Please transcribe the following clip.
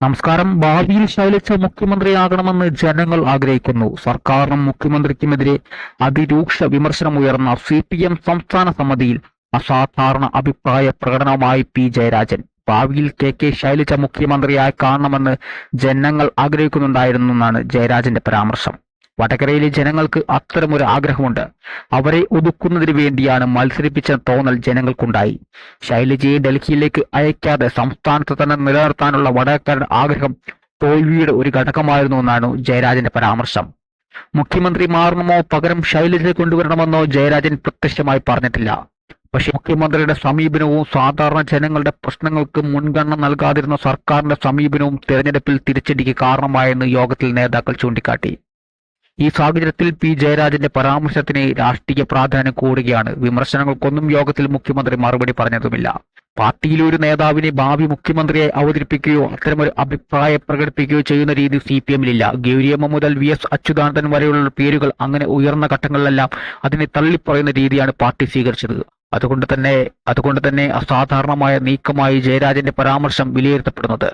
നമസ്കാരം. ഭാവിയിൽ ശൈലജ മുഖ്യമന്ത്രിയാകണമെന്ന് ജനങ്ങൾ ആഗ്രഹിക്കുന്നു. സർക്കാരിനും മുഖ്യമന്ത്രിക്കുമെതിരെ അതിരൂക്ഷ വിമർശനമുയർന്ന CPM സംസ്ഥാന സമിതിയിൽ അസാധാരണ അഭിപ്രായ പ്രകടനവുമായി P. ജയരാജൻ. ഭാവിയിൽ KK ശൈലജ മുഖ്യമന്ത്രിയായി കാണണമെന്ന് ജനങ്ങൾ ആഗ്രഹിക്കുന്നുണ്ടായിരുന്നെന്നാണ് ജയരാജന്റെ പരാമർശം. വടകരയിലെ ജനങ്ങൾക്ക് അത്തരമൊരു ആഗ്രഹമുണ്ട്. അവരെ ഒതുക്കുന്നതിന് വേണ്ടിയാണ് മത്സരിപ്പിച്ച തോന്നൽ ജനങ്ങൾക്കുണ്ടായി. ശൈലജയെ ഡൽഹിയിലേക്ക് അയക്കാതെ സംസ്ഥാനത്ത് തന്നെ നിലനിർത്താനുള്ള വടകരക്കാരുടെ ആഗ്രഹം തോൽവിയുടെ ഒരു ഘടകമായിരുന്നുവെന്നാണ് ജയരാജന്റെ പരാമർശം. മുഖ്യമന്ത്രി മാറണമോ പകരം ശൈലജയെ കൊണ്ടുവരണമെന്നോ ജയരാജൻ പ്രത്യക്ഷമായി പറഞ്ഞിട്ടില്ല. പക്ഷേ മുഖ്യമന്ത്രിയുടെ സമീപനവും സാധാരണ ജനങ്ങളുടെ പ്രശ്നങ്ങൾക്ക് മുൻഗണന നൽകാതിരുന്ന സർക്കാരിന്റെ സമീപനവും തെരഞ്ഞെടുപ്പിൽ തിരിച്ചടിക്ക് കാരണമായെന്ന് യോഗത്തിൽ നേതാക്കൾ ചൂണ്ടിക്കാട്ടി. ഈ സാഹചര്യത്തിൽ P. ജയരാജന്റെ പരാമർശത്തിന് രാഷ്ട്രീയ പ്രാധാന്യം കൂടുകയാണ്. വിമർശനങ്ങൾക്കൊന്നും യോഗത്തിൽ മുഖ്യമന്ത്രി മറുപടി പറഞ്ഞതുമില്ല. പാർട്ടിയിലെ ഒരു നേതാവിനെ ഭാവി മുഖ്യമന്ത്രിയായി അവതരിപ്പിക്കുകയോ അത്തരമൊരു അഭിപ്രായം പ്രകടിപ്പിക്കുകയോ ചെയ്യുന്ന രീതി CPM-ലില്ല. ഗൗരിയമ്മ മുതൽ VS അച്യുതാനന്ദൻ വരെയുള്ള പേരുകൾ അങ്ങനെ ഉയർന്ന ഘട്ടങ്ങളിലെല്ലാം അതിനെ തള്ളിപ്പറയുന്ന രീതിയാണ് പാർട്ടി സ്വീകരിച്ചത്. അതുകൊണ്ട് തന്നെ അസാധാരണമായ നീക്കമായി ജയരാജന്റെ പരാമർശം വിലയിരുത്തപ്പെടുന്നത്.